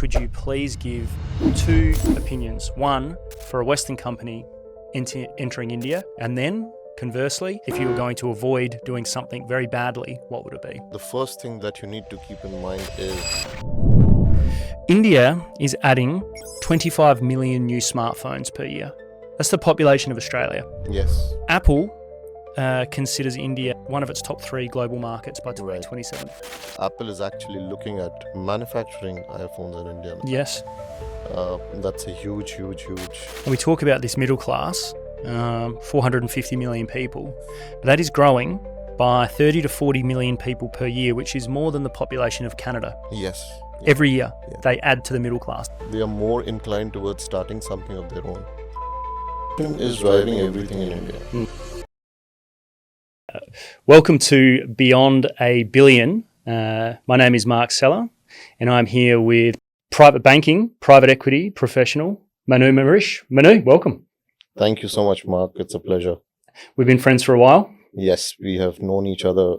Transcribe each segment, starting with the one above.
would you please give 2 opinions? One, for a Western company entering India, and then conversely, if you were going to avoid doing something very badly, what would it be? The first thing that you need to keep in mind is India is adding 25 million new smartphones per year. That's the population of Australia. yes, Apple considers India one of its top 3 global markets by 2027. Apple is actually looking at manufacturing iPhones in India. Yes. That's a huge. And we talk about this middle class, 450 million people. That is growing by 30 to 40 million people per year, which is more than the population of Canada. Yes. Every year, Yeah. they add to the middle class. They are more inclined towards starting something of their own. Is driving everything in India. Welcome to Beyond a Billion. My name is Mark Sellar, and I'm here with private banking, private equity professional, Manu Mahrish. Manu, welcome. Thank you so much, Mark. It's a pleasure. We've been friends for a while. Yes, we have known each other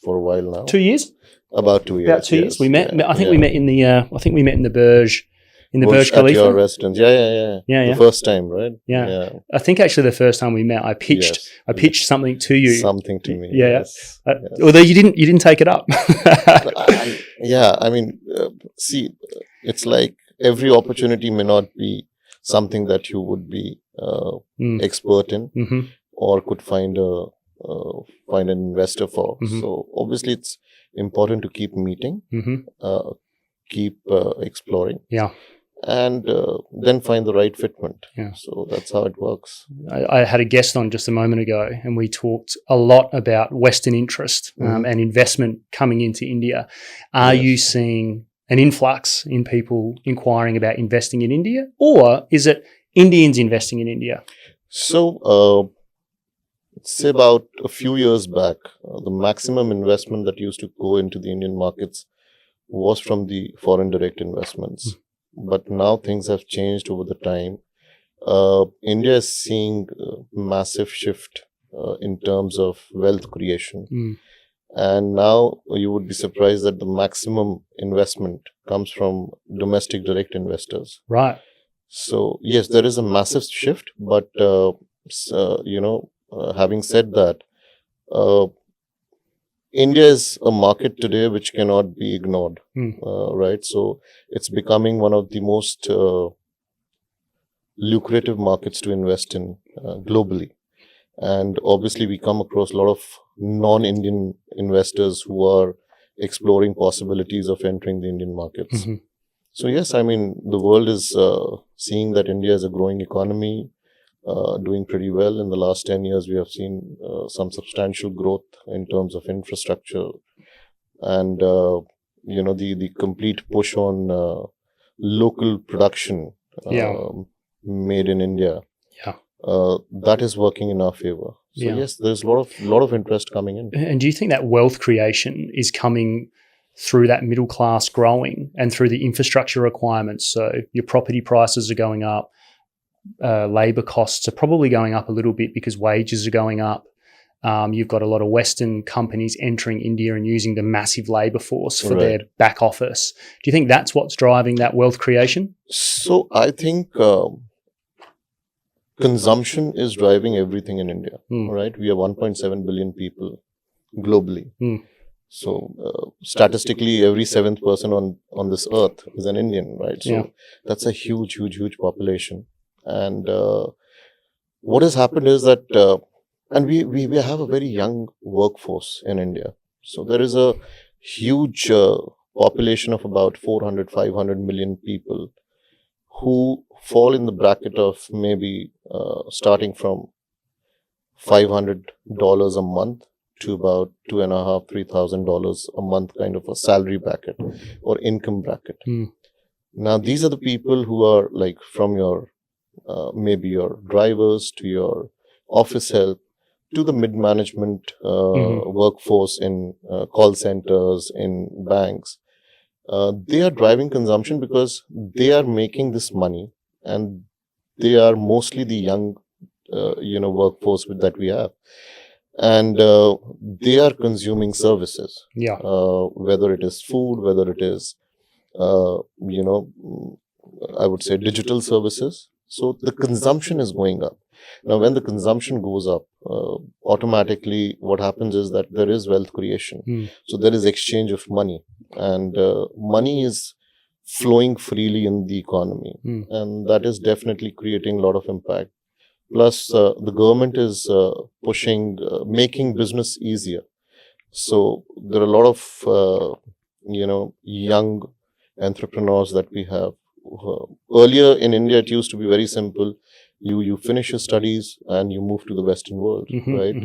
for a while now. 2 years? About 2 years. About 2 years. yes. We met. Yeah, I think yeah. we met in the. I think we met in the Burj, Burj at your Khalifa. residence. Yeah. Yeah. The first time, right? Yeah. I think actually the first time we met, I pitched. Yes. I pitched something to you. Something to me. Yeah. Yes. Although you didn't take it up. See, it's like every opportunity may not be something that you would be expert in Mm-hmm. or could find an investor for. Mhm. So obviously, it's important to keep meeting, Mm-hmm. keep exploring, Yeah. and then find the right fitment. Yeah. So that's how it works. I had a guest on just a moment ago, and we talked a lot about Western interest and investment coming into India. Are Yes. you seeing an influx in people inquiring about investing in India, or is it Indians investing in India? So, say about a few years back, the maximum investment that used to go into the Indian markets was from the foreign direct investments. But now things have changed over the time. India is seeing a massive shift in terms of wealth creation. Mm. And now you would be surprised that the maximum investment comes from domestic direct investors. Right. So yes, there is a massive shift, but having said that, India is a market today which cannot be ignored, right? So it's becoming one of the most lucrative markets to invest in globally, and obviously we come across a lot of non-Indian investors who are exploring possibilities of entering the Indian markets. Mhm. So yes, I mean, the world is seeing that India is a growing economy, doing pretty well. In the last 10 years, we have seen some substantial growth in terms of infrastructure and, the complete push on local production made in India. Yeah. That is working in our favor. So Yeah. yes, there's a lot of interest coming in. And do you think that wealth creation is coming through that middle class growing and through the infrastructure requirements? So your property prices are going up, labour costs are probably going up a little bit because wages are going up. You've got a lot of Western companies entering India and using the massive labour force for their back office. Do you think that's what's driving that wealth creation? So I think consumption is driving everything in India, right? We are 1.7 billion people globally. So statistically, every 7th person on this earth is an Indian, right? So that's a huge population. And what has happened is that, and we have a very young workforce in India. So there is a huge population of about 400, 500 million people who fall in the bracket of maybe starting from $500 a month to about $2,500, $3,000 a month, kind of a salary bracket or income bracket. Now, these are the people who are like from your maybe your drivers to your office help to the mid-management workforce in call centers, in banks. They are driving consumption because they are making this money, and they are mostly the young, workforce that we have. And they are consuming services, whether it is food, whether it is I would say digital services. So the consumption is going up. Now, when the consumption goes up, automatically what happens is that there is wealth creation. So there is exchange of money, and money is flowing freely in the economy, and that is definitely creating a lot of impact. Plus, the government is pushing, making business easier. So there are a lot of young entrepreneurs that we have. Earlier in India, it used to be very simple. You finish your studies and you move to the Western world, right?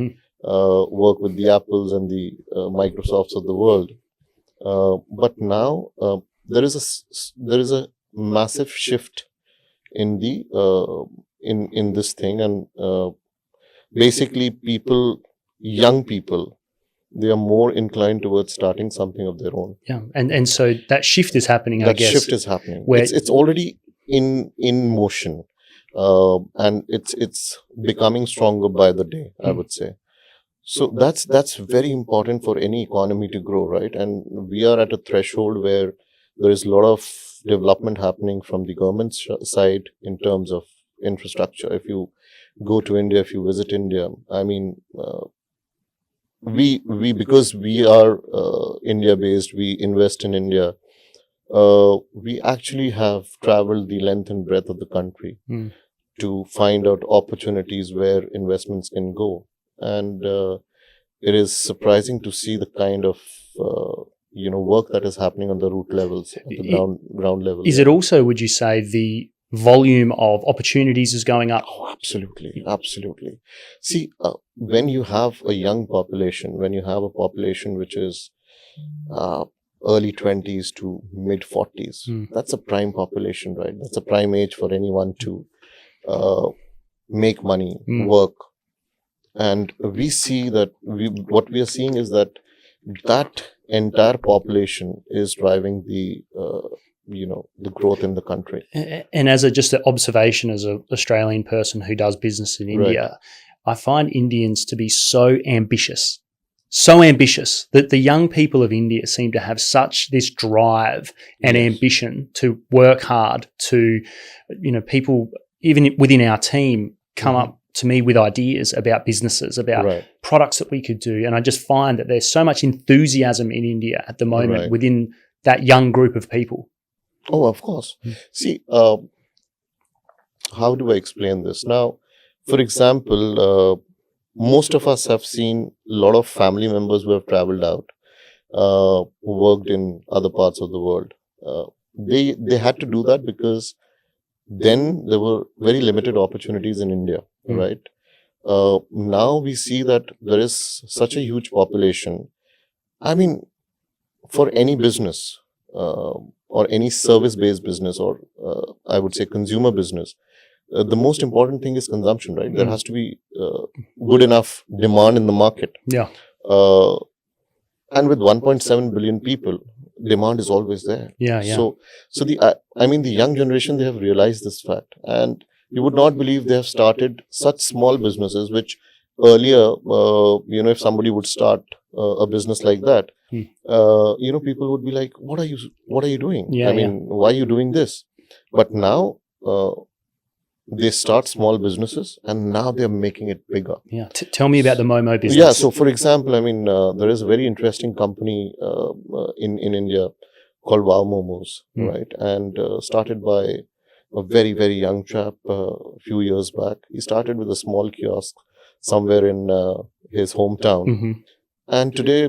Work with the Apples and the Microsofts of the world. But now there is a massive shift in the in this thing, and basically young people, they are more inclined towards starting something of their own. Yeah, and so that shift is happening. I guess that shift is happening. It's already in motion, and it's becoming stronger by the day, I would say. So that's very important for any economy to grow, right? And we are at a threshold where there is a lot of development happening from the government side in terms of infrastructure. If you go to India, if you visit India, I mean, we because we are India based, we invest in India. We actually have traveled the length and breadth of the country to find out opportunities where investments can go, and it is surprising to see the kind of work that is happening on the root levels, at the ground level. Is it also, would you say, the volume of opportunities is going up? Oh, absolutely. See, when you have a young population, when you have a population which is early 20s to mid 40s, that's a prime population, right? That's a prime age for anyone to make money, work. And we see that what we are seeing is that entire population is driving the growth in the country. And as just an observation, as an Australian person who does business in India, I find Indians to be so ambitious that the young people of India seem to have such this drive and ambition to work hard, to, people even within our team come up to me with ideas about businesses, about products that we could do. And I just find that there's so much enthusiasm in India at the moment within that young group of people. Oh, of course. See, how do I explain this? Now, for example, most of us have seen a lot of family members who have traveled out, who worked in other parts of the world. They had to do that because then there were very limited opportunities in India, right? Now we see that there is such a huge population. I mean, for any business, or any service-based business, or I would say consumer business, the most important thing is consumption, right? There has to be good enough demand in the market. Yeah. And with 1.7 billion people, demand is always there. Yeah. So the young generation, they have realized this fact, and you would not believe they have started such small businesses, which earlier, if somebody would start a business like that, people would be like, what are you doing? Why are you doing this? But now they start small businesses, and now they're making it bigger. Yeah. Tell me about the Momo business. Yeah. So, for example, there is a very interesting company in India called Wow Momos, right? And started by a very, very young chap a few years back. He started with a small kiosk somewhere in his hometown. And today,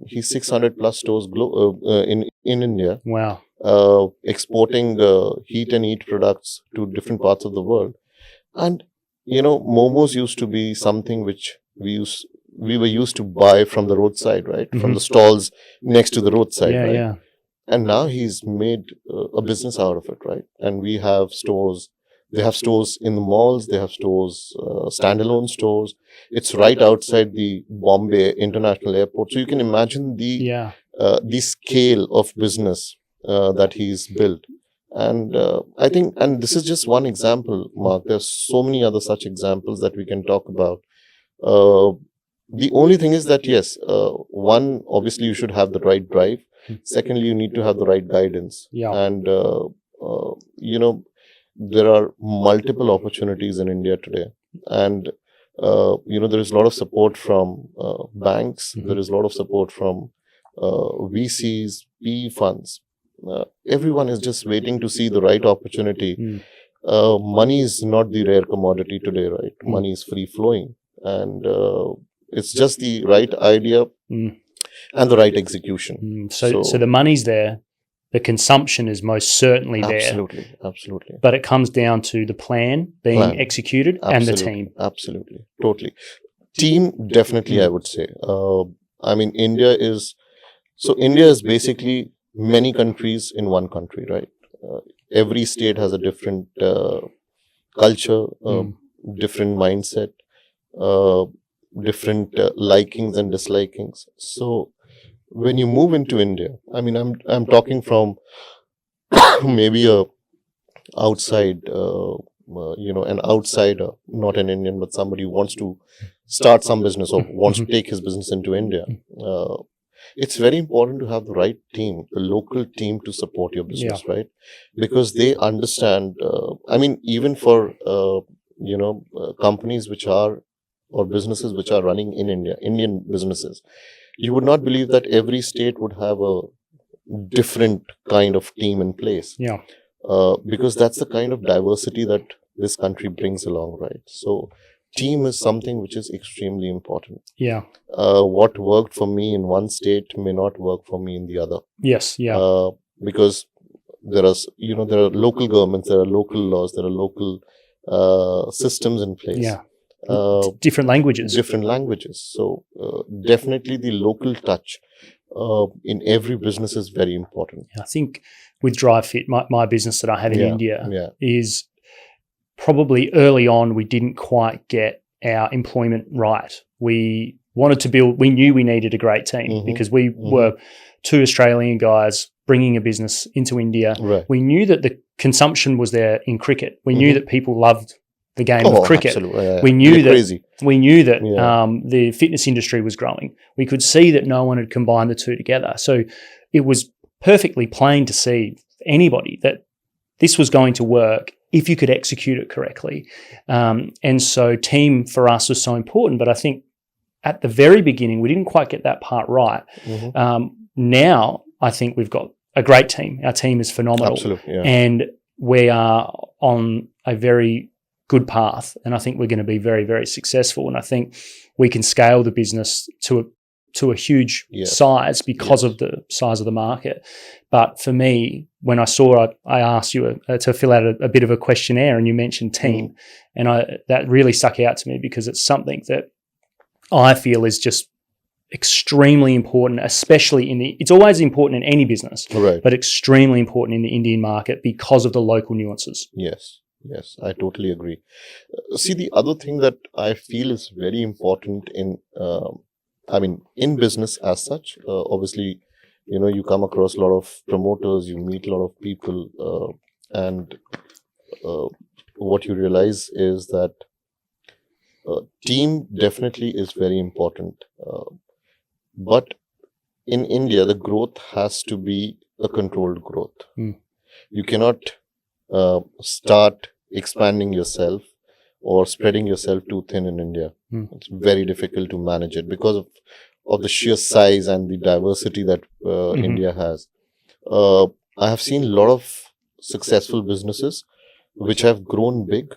he's 600 plus stores in India. Wow. Exporting heat and eat products to different parts of the world. And, momos used to be something which we were used to buy from the roadside, right? From the stalls next to the roadside, right? Yeah. And now he's made a business out of it, right? And we have stores. They have stores in the malls. They have stores, standalone stores. It's right outside the Bombay International Airport. So you can imagine the scale of business that he's built. And I think, and this is just one example, Mark. There's so many other such examples that we can talk about. The only thing is that, yes, one, obviously you should have the right drive. Secondly, you need to have the right guidance. Yeah. And, there are multiple opportunities in India today. And, there is a lot of support from banks. There is a lot of support from VCs, PE funds. Everyone is just waiting to see the right opportunity. Money is not the rare commodity today, right? Money is free flowing, and it's just the right idea and the right execution. So the money's there, the consumption is most certainly there. Absolutely. But it comes down to the plan being executed and the team. Absolutely, totally. Team, definitely, I would say. India is basically many countries in one country, right? Every state has a different culture, different mindset, different likings and dislikings. So when you move into India, I'm talking from maybe a outside, an outsider, not an Indian, but somebody who wants to start some business or wants to take his business into India. It's very important to have the right team, the local team to support your business, right? Because they understand, even for, companies or businesses which are running in India, Indian businesses, you would not believe that every state would have a different kind of team in place. Because that's the kind of diversity that this country brings along, right? So team is something which is extremely important. What worked for me in one state may not work for me in the other. Because there are local governments, there are local laws, there are local systems in place. Different languages. So definitely the local touch in every business is very important. I think with DriveFit, my business that I have in India is probably early on we didn't quite get our employment right. We knew we needed a great team because we were two Australian guys bringing a business into India. We knew that the consumption was there in cricket. We knew that people loved the game of cricket. We knew that the fitness industry was growing. We could see that no one had combined the two together. So it was perfectly plain to see anybody that this was going to work if you could execute it correctly. And so team for us was so important. But I think at the very beginning, we didn't quite get that part right. Now I think we've got a great team. Our team is phenomenal. And we are on a very good path. And I think we're going to be very, very successful. And I think we can scale the business to a huge size because of the size of the market. But for me, when I saw it, I asked you to fill out a bit of a questionnaire and you mentioned team. And that really stuck out to me because it's something that I feel is just extremely important, especially it's always important in any business, but extremely important in the Indian market because of the local nuances. Yes, I totally agree. See, the other thing that I feel is very important in business as such, obviously, you come across a lot of promoters, you meet a lot of people, and what you realize is that team definitely is very important. But in India, the growth has to be a controlled growth. You cannot start expanding yourself or spreading yourself too thin in India. It's very difficult to manage it because of the sheer size and the diversity that India has. I have seen a lot of successful businesses which have grown big,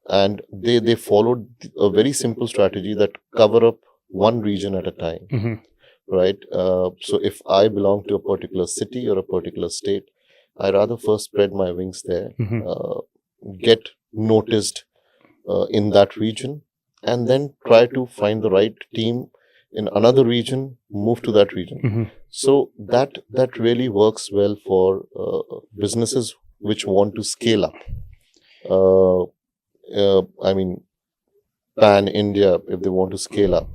and they followed a very simple strategy that cover up one region at a time, right? So if I belong to a particular city or a particular state, I rather first spread my wings there, get noticed in that region, and then try to find the right team in another region, move to that region. So that really works well for businesses which want to scale up. Pan India, if they want to scale up,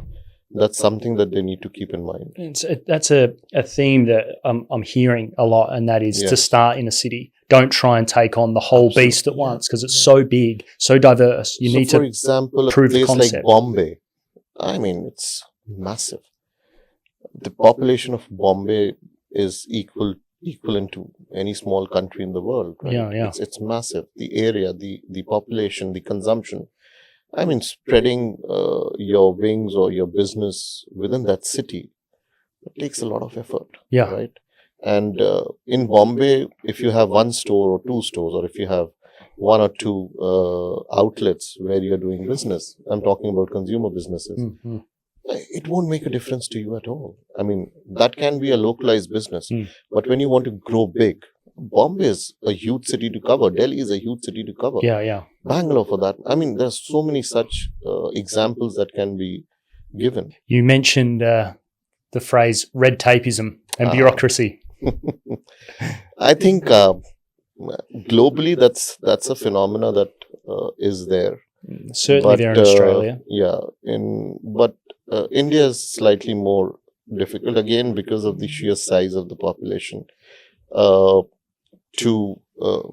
that's something that they need to keep in mind. That's a theme that I'm hearing a lot, and that is to start in a city. Don't try and take on the whole beast at once because it's so big, so diverse. You need to, for example, a place like Bombay, it's massive. the population of Bombay is equivalent to any small country in the world, right? Yeah. It's massive. The area, the population, the consumption. I mean, spreading your wings or your business within that city, it takes a lot of effort, Yeah. right? And in Bombay, if you have one store or two stores, or if you have one or two outlets where you're doing business, I'm talking about consumer businesses, Mm-hmm. it won't make a difference to you at all. I mean, that can be a localized business. But when you want to grow big, Bombay is a huge city to cover. Delhi is a huge city to cover. Yeah. Bangalore for that. I mean, there's so many such examples that can be given. You mentioned the phrase red tapeism and bureaucracy. I think globally that's a phenomena that is there. Certainly there in Australia. But India is slightly more difficult, again, because of the sheer size of the population to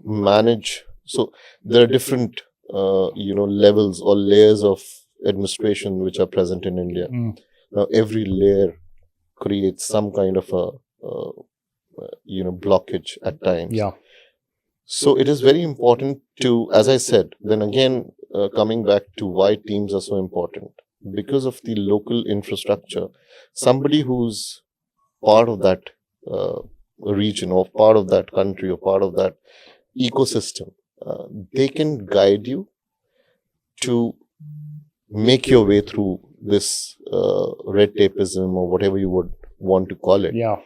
manage. So there are different, levels or layers of administration which are present in India. Now, every layer creates some kind of a blockage at times. Yeah. So it is very important to, as I said, then again, coming back to why teams are so important, because of the local infrastructure. Somebody who's part of that region or part of that country or part of that ecosystem, they can guide you to make your way through this red tapeism or whatever you would want to call it. Yeah.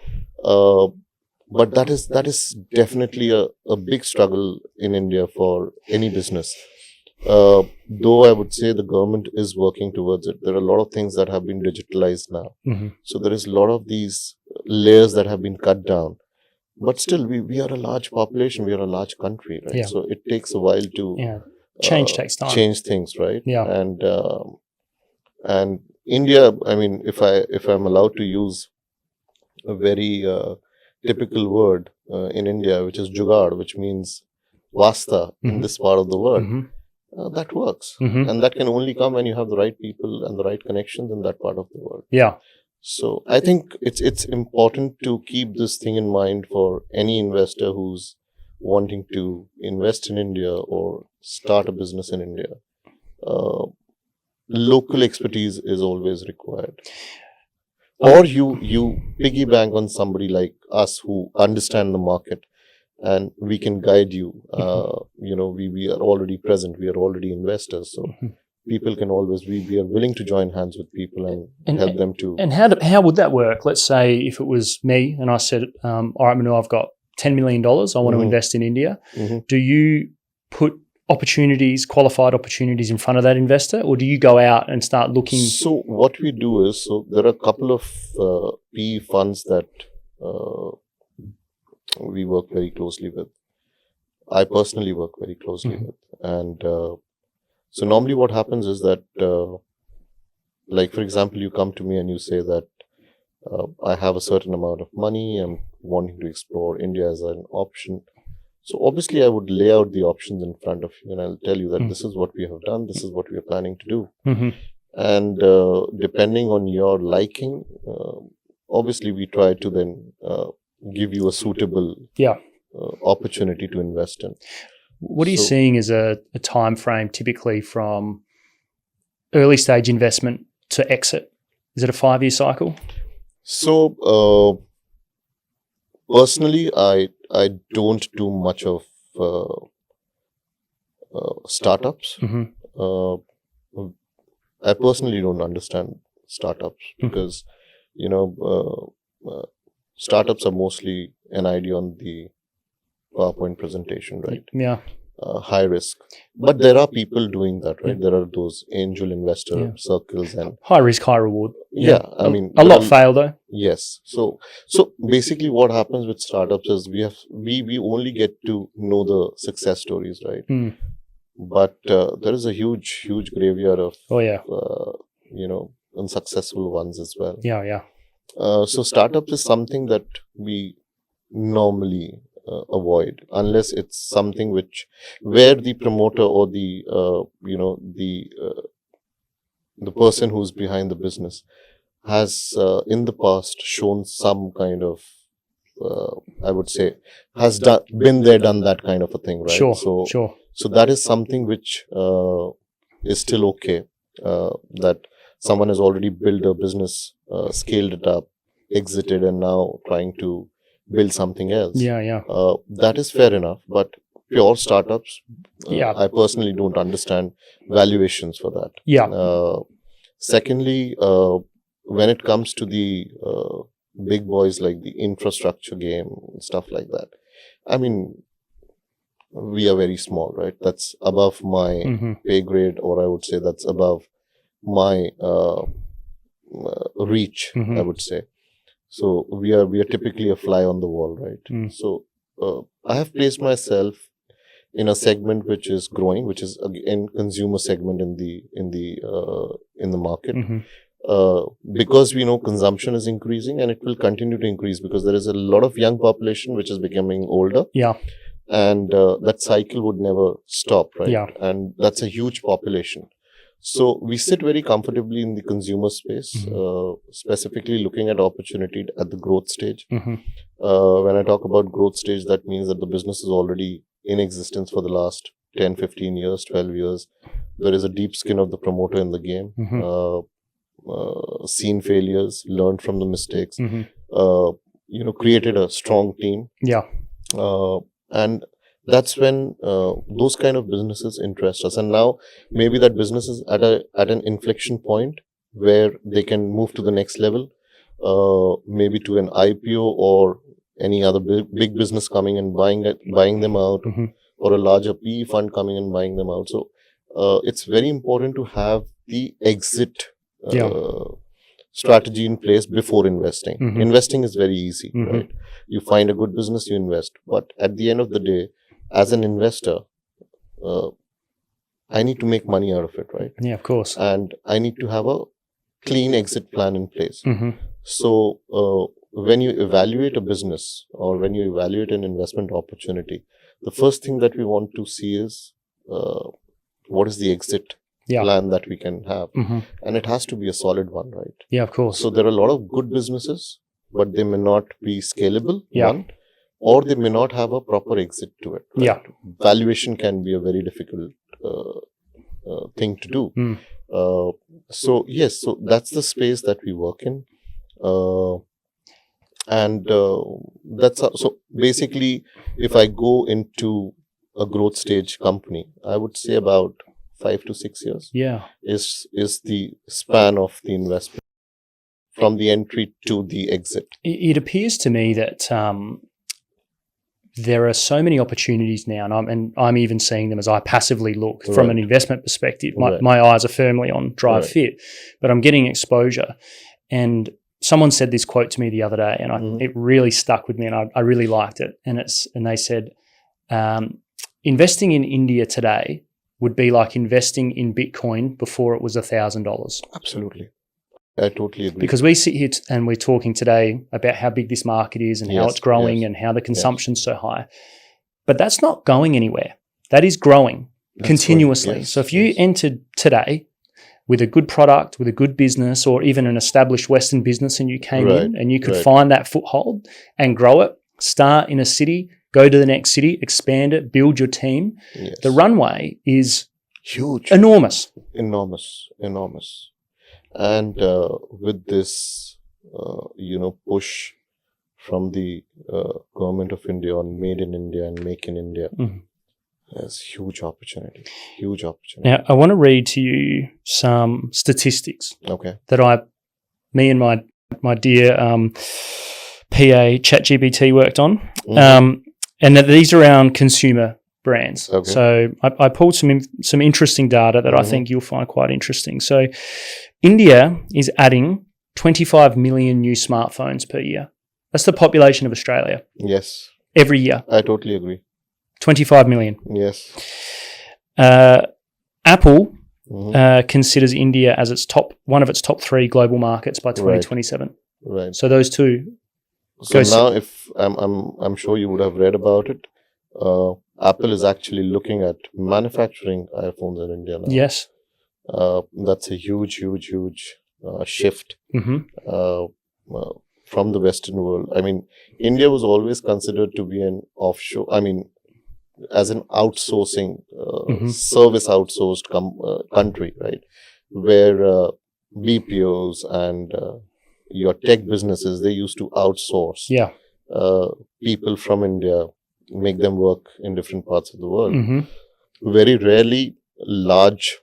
But that is definitely a big struggle in India for any business. Though I would say the government is working towards it. There are a lot of things that have been digitalized now. Mm-hmm. So there is a lot of these layers that have been cut down. But still, we are a large population. We are a large country, right? Yeah. So it takes a while to change takes time. Change things, right? Yeah. And India, I mean, if I'm allowed to use a very typical word in India, which is jugaad, which means vasta in this part of the world, that works. And that can only come when you have the right people and the right connections in that part of the world. Yeah. So I think it's important to keep this thing in mind for any investor who's wanting to invest in India or start a business in India. Local expertise is always required. Or you piggy bank on somebody like us who understand the market, and we can guide you. We are already present. We are already investors. So people can always, we are willing to join hands with people and help them to. And how would that work? Let's say if it was me and I said, all right, Manu, I've got $10 million. I want to invest in India. Do you put qualified opportunities in front of that investor, or do you go out and start looking? So what we do is, there are a couple of PE funds that we work very closely with. I personally work very closely with. And so normally what happens is that, like, for example, you come to me and you say that I have a certain amount of money, I'm wanting to explore India as an option. So obviously I would lay out the options in front of you, and I'll tell you that this is what we have done, this is what we are planning to do. And depending on your liking, obviously we try to then give you a suitable opportunity to invest in. What are you seeing as a time frame typically from early stage investment to exit? Is it a 5-year cycle? So personally, I don't do much of startups. I personally don't understand startups because, startups are mostly an idea on the PowerPoint presentation, right? Yeah. High risk. But there are people doing that, right? There are those angel investor circles and high risk, high reward. I mean, a lot fail though. Yes. So basically what happens with startups is we only get to know the success stories, right? But there is a huge graveyard of unsuccessful ones as well. So startups is something that we normally avoid unless it's something where the promoter or the person who's behind the business has in the past shown some kind of, I would say, has been there, done that kind of a thing, right? Sure. So that is something which is still okay. That someone has already built a business, scaled it up, exited, and now trying to build something else. Yeah. That is fair enough, but pure startups, I personally don't understand valuations for that. Yeah. Secondly, when it comes to the big boys like the infrastructure game and stuff like that, I mean, we are very small, right? That's above my pay grade, or I would say that's above my reach, I would say. So we are typically a fly on the wall, right? So I have placed myself in a segment which is growing, which is again consumer segment in the market. Because we know consumption is increasing and it will continue to increase because there is a lot of young population which is becoming older. Yeah. And that cycle would never stop, right? Yeah. And that's a huge population. So we sit very comfortably in the consumer space, specifically looking at opportunity at the growth stage. When I talk about growth stage, that means that the business is already in existence for the last 10, 15 years, 12 years. There is a deep skin of the promoter in the game, seen failures, learned from the mistakes, created a strong team. Yeah. And that's when those kind of businesses interest us. And now maybe that business is at an inflection point where they can move to the next level, maybe to an IPO or any other big business coming and buying them out, or a larger PE fund coming and buying them out. So it's very important to have the exit strategy in place before investing. Investing is very easy, right? You find a good business, you invest. But at the end of the day, as an investor, I need to make money out of it, right? Yeah, of course. And I need to have a clean exit plan in place. So when you evaluate a business or when you evaluate an investment opportunity, the first thing that we want to see is what is the exit plan that we can have. And it has to be a solid one, right? Yeah, of course. So there are a lot of good businesses, but they may not be scalable, one, or they may not have a proper exit to it. Right? Yeah. Valuation can be a very difficult thing to do. So yes, so that's the space that we work in. And that's so basically, if I go into a growth stage company, I would say about 5 to 6 years. Yeah, is the span of the investment from the entry to the exit. It appears to me that there are so many opportunities now, and I'm even seeing them as I passively look from an investment perspective. My eyes are firmly on Drive Fit, but I'm getting exposure. And someone said this quote to me the other day, and it really stuck with me, and I really liked it. And they said, investing in India today would be like investing in Bitcoin before it was $1,000. Absolutely. I totally agree. Because we sit here and we're talking today about how big this market is and how it's growing and how the consumption's so high. But that's not going anywhere. That is growing continuously. Yes, so if you entered today with a good product, with a good business, or even an established Western business, and you came in and you could find that foothold and grow it, start in a city, go to the next city, expand it, build your team, the runway is huge. Enormous. And with this, push from the government of India on Made in India and Make in India, there's huge opportunity. Now, I want to read to you some statistics that me and my dear PA ChatGPT worked on, and that these are around consumer brands. So I pulled some interesting data that I think you'll find quite interesting. So India is adding 25 million new smartphones per year. That's the population of Australia. Yes. Every year. I totally agree. 25 million. Yes. Apple considers India as one of its top 3 global markets by 2027. Right. So those two. So now, if I'm sure you would have read about it. Apple is actually looking at manufacturing iPhones in India now. Yes. That's a huge shift from the Western world. I mean, India was always considered to be an offshore, as an outsourcing, service outsourced country, right? Where BPOs and your tech businesses, they used to outsource people from India, make them work in different parts of the world. Very rarely large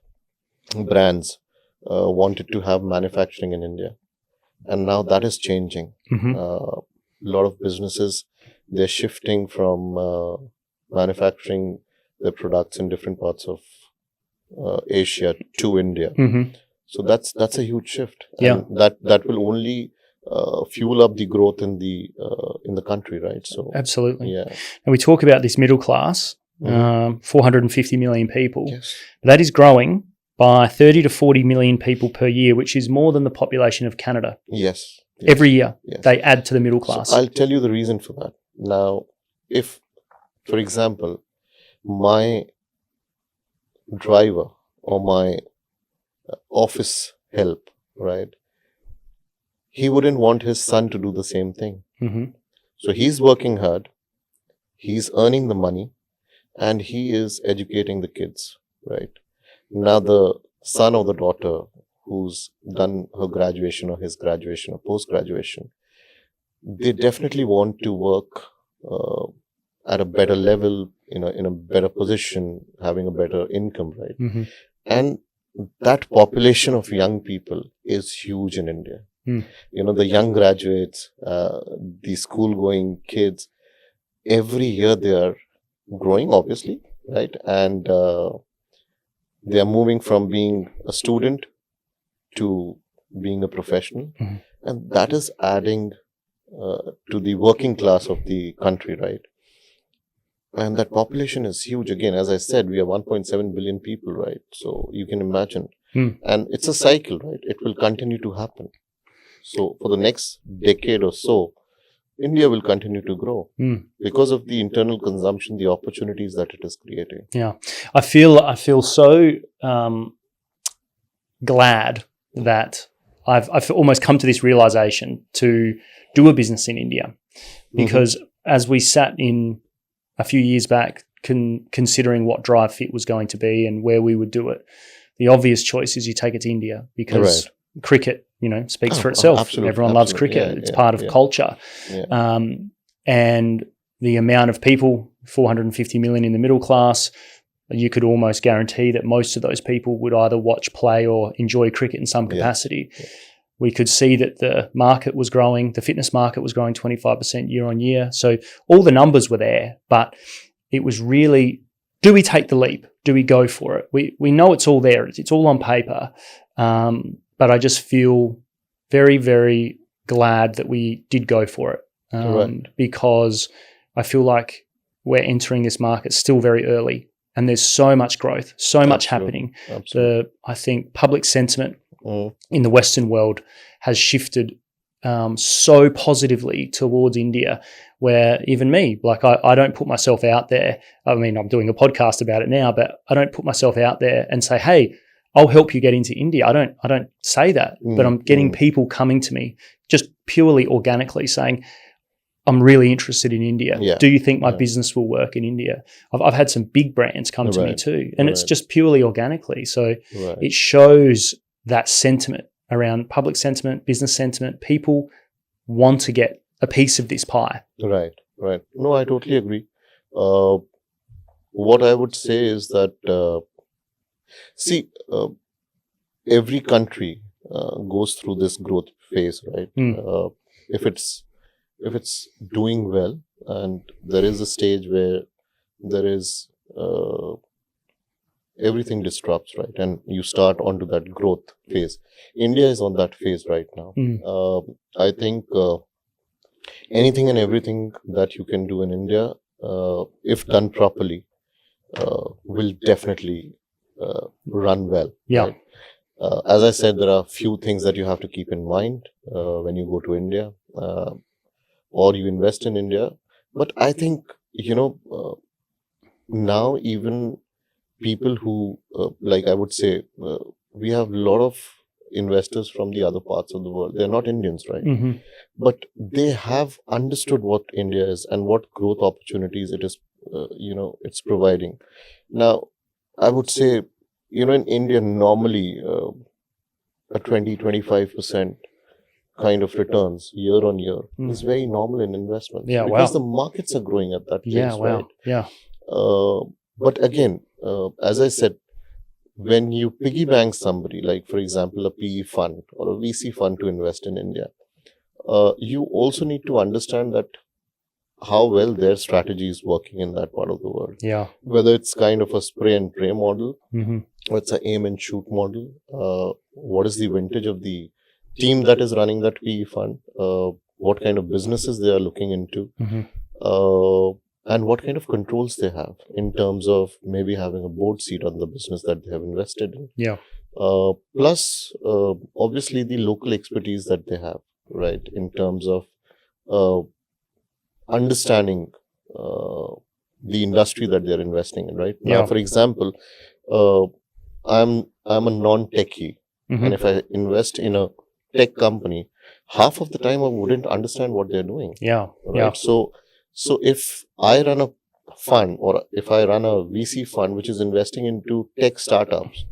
brands wanted to have manufacturing in India. And now that is changing. A lot of businesses, they're shifting from manufacturing their products in different parts of Asia to India. So that's a huge shift. And that will only fuel up the growth in the country, right? So absolutely. Yeah. And we talk about this middle class, 450 million people. Yes. That is growing by 30 to 40 million people per year, which is more than the population of Canada. Yes. Every year they add to the middle class. So I'll tell you the reason for that. Now, if, for example, my driver or my office help, right, he wouldn't want his son to do the same thing. So he's working hard, he's earning the money, and he is educating the kids, right? Now the son or the daughter who's done her graduation or his graduation or post-graduation, they definitely want to work at a better level, in a better position, having a better income, right? And that population of young people is huge in India. The young graduates, the school-going kids, every year they are growing, obviously, right? And they are moving from being a student to being a professional. And that is adding to the working class of the country, right? And that population is huge. Again, as I said, we are 1.7 billion people, right? So you can imagine. And it's a cycle, right? It will continue to happen. So for the next decade or so, India will continue to grow because of the internal consumption, the opportunities that it is creating. Yeah. I feel so glad that I've almost come to this realization to do a business in India, because as we sat in a few years back considering what Drive Fit was going to be and where we would do it, the obvious choice is you take it to India, because cricket, speaks for itself. Absolutely, everyone loves cricket. It's part of culture. And the amount of people, 450 million in the middle class, you could almost guarantee that most of those people would either watch, play, or enjoy cricket in some capacity. We could see that the market was growing. The fitness market was growing 25% year on year. So all the numbers were there, but it was really, do we take the leap? Do we go for it? We know it's all there. It's all on paper. But I just feel very, very glad that we did go for it, because I feel like we're entering this market still very early, and there's so much growth, so much happening. I think public sentiment in the Western world has shifted so positively towards India, where even me, like I don't put myself out there. I mean, I'm doing a podcast about it now, but I don't put myself out there and say, hey, I'll help you get into India. I don't say that, but I'm getting people coming to me just purely organically saying, I'm really interested in India. Do you think my business will work in India? I've had some big brands come to me too, and it's just purely organically. So it shows that sentiment around public sentiment, business sentiment. People want to get a piece of this pie. Right. No, I totally agree. What I would say is that, every country goes through this growth phase, right? If it's doing well, and there is a stage where there is everything disrupts, right? And you start onto that growth phase. India is on that phase right now. I think anything and everything that you can do in India, if done properly, will definitely run well. Right? As I said, there are few things that you have to keep in mind when you go to India or you invest in India. But I think, now even people who, like I would say, we have a lot of investors from the other parts of the world. They're not Indians, right? Mm-hmm. But they have understood what India is and what growth opportunities it is, it's providing. Now, I would say, in India, normally a 20-25% kind of returns year on year is very normal in investments. Yeah, because the markets are growing at that pace, Yeah, wow. right? Yeah. But again, as I said, when you piggy bank somebody, like for example, a PE fund or a VC fund to invest in India, you also need to understand that how well their strategy is working in that part of the world. Yeah. Whether it's kind of a spray and pray model, Mm-hmm. or it's an aim and shoot model. What is the vintage of the team that is running that PE fund? What kind of businesses they are looking into? Mm-hmm. And what kind of controls they have in terms of maybe having a board seat on the business that they have invested in. Yeah. Plus, obviously, the local expertise that they have, right, in terms of understanding the industry that they're investing in, right? Yeah. Now, for example, I'm a non-techie, Mm-hmm. and if I invest in a tech company, half of the time I wouldn't understand what they're doing. Yeah. Right? Yeah. So if I run a fund or if I run a VC fund which is investing into tech startups,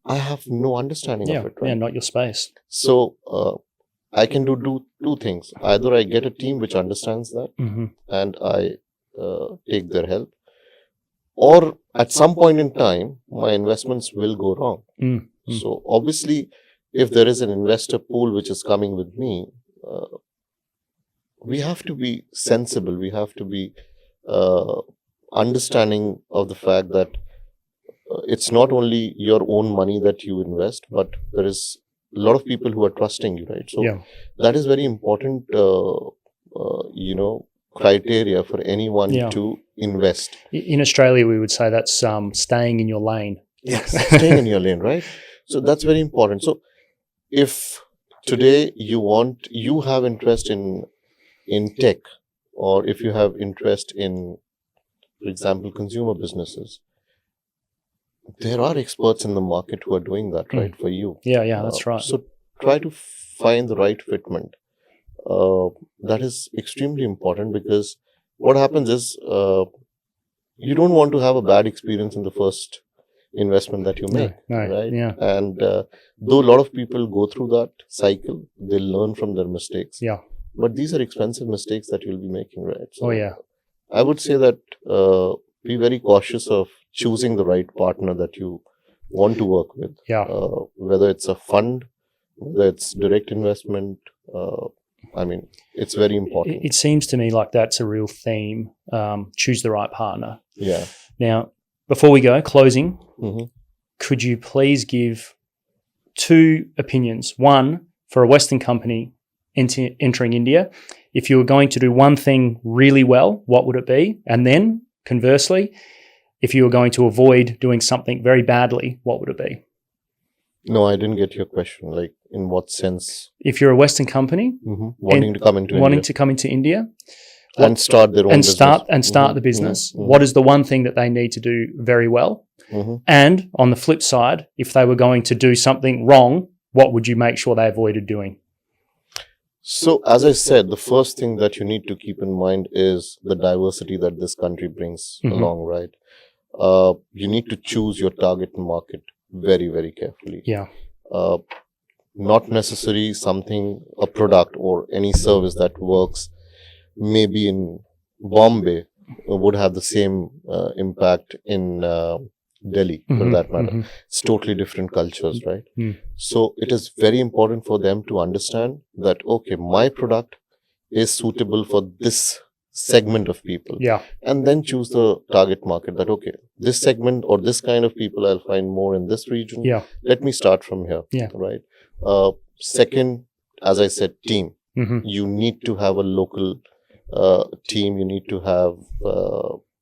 I have no understanding Yeah. of it. Right? Yeah. Not your space. So I can do two things. Either I get a team which understands that Mm-hmm. and I take their help, or at some point in time, my investments will go wrong. Mm-hmm. So obviously, if there is an investor pool which is coming with me, we have to be sensible. We have to be understanding of the fact that it's not only your own money that you invest, but there is a lot of people who are trusting you, right? So Yeah. that is very important, criteria for anyone Yeah. to invest. In Australia, we would say that's staying in your lane. Yes, staying in your lane, right? So that's very important. So if today you have interest in tech, or if you have interest in, for example, consumer businesses, there are experts in the market who are doing that, right, for you. Yeah. That's right. So try to find the right fitment. That is extremely important, because what happens is you don't want to have a bad experience in the first investment that you make, No. right? Yeah. And though a lot of people go through that cycle, they learn from their mistakes. Yeah. But these are expensive mistakes that you'll be making, right? So Oh, yeah. I would say that be very cautious of choosing the right partner that you want to work with. Yeah. Whether it's a fund, whether it's direct investment, it's very important. It seems to me like that's a real theme. Choose the right partner. Yeah. Now, before we go, closing, Mm-hmm. could you please give two opinions? One, for a Western company entering India, if you were going to do one thing really well, what would it be? And then, conversely, if you were going to avoid doing something very badly, what would it be? No, I didn't get your question. Like, in what sense? If you're a Western company Wanting to come into India and start their own business. Start the business, Mm-hmm. what is the one thing that they need to do very well? Mm-hmm. And on the flip side, if they were going to do something wrong, what would you make sure they avoided doing? So, as I said, the first thing that you need to keep in mind is the diversity that this country brings along, right? You need to choose your target market very, very carefully. Yeah. Not necessarily a product or any service that works maybe in Bombay would have the same impact in Delhi, for that matter. It's totally different cultures, right? So it is very important for them to understand that, okay, my product is suitable for this segment of people. Yeah. And then choose the target market that, okay, this segment or this kind of people I'll find more in this region. Yeah. Let me start from here. Yeah. Right. Second, as I said, team. Mm-hmm. You need to have a local team. You need to have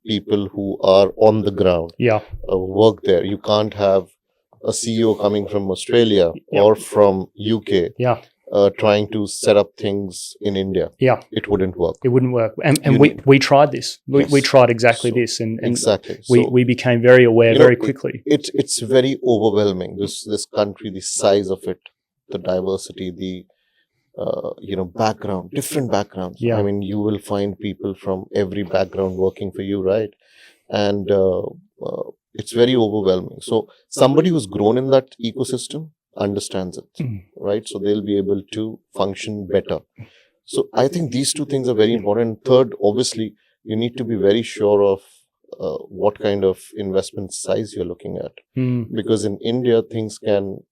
people who are on the ground, work there. You can't have a CEO coming from Australia or from UK trying to set up things in India. Yeah. It wouldn't work. It wouldn't work. And we tried this. We tried exactly this. And exactly. We became very aware very quickly. It's very overwhelming. This country, the size of it, the diversity, the background, different backgrounds. Yeah. I mean, you will find people from every background working for you, right? And it's very overwhelming. So somebody who's grown in that ecosystem understands it, right? So they'll be able to function better. So I think these two things are very important. Third, obviously, you need to be very sure of what kind of investment size you're looking at. Because in India, things can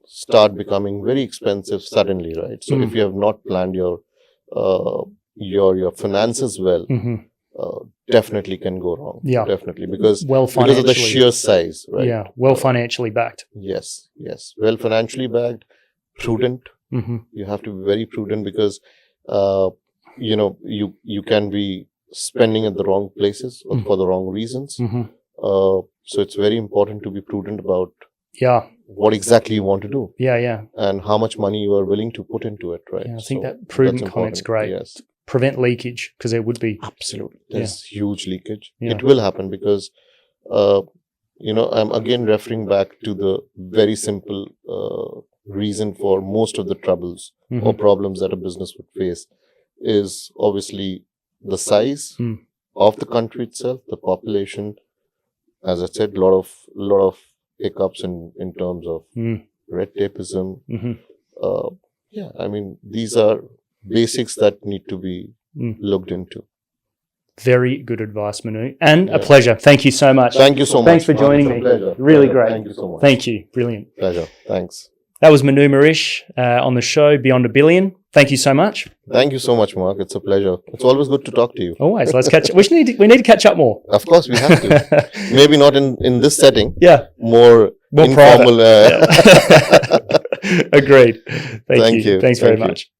start becoming very expensive suddenly, right? So if you have not planned your finances well, definitely can go wrong. Yeah, definitely, because of the sheer size, right? Yeah, well financially backed. Yes, well financially backed, prudent. You have to be very prudent because you can be spending at the wrong places or for the wrong reasons. So it's very important to be prudent about what exactly you want to do. And how much money you are willing to put into it, right? Yeah, I think that prudent comment's great. Yes. Prevent leakage, because there would be. Absolutely. There's huge leakage. It will happen because, I'm again referring back to the very simple reason for most of the troubles or problems that a business would face is obviously the size of the country itself, the population. As I said, lot of hiccups in terms of red tapeism. I mean, these are basics that need to be looked into. Very good advice, Manu. And a pleasure. Thank you so much. Thank you so much. Thanks for joining me. Pleasure. Really great. Thank you so much. Thank you. Brilliant. Pleasure. Thanks. That was Manu Mahrish on the show Beyond a Billion. Thank you so much. Thank you so much, Mark. It's a pleasure. It's always good to talk to you. Always. Let's catch up. We need to catch up more. Of course, we have to. Maybe not in this setting. Yeah. More informal. Agreed. Thank you. Thanks very much.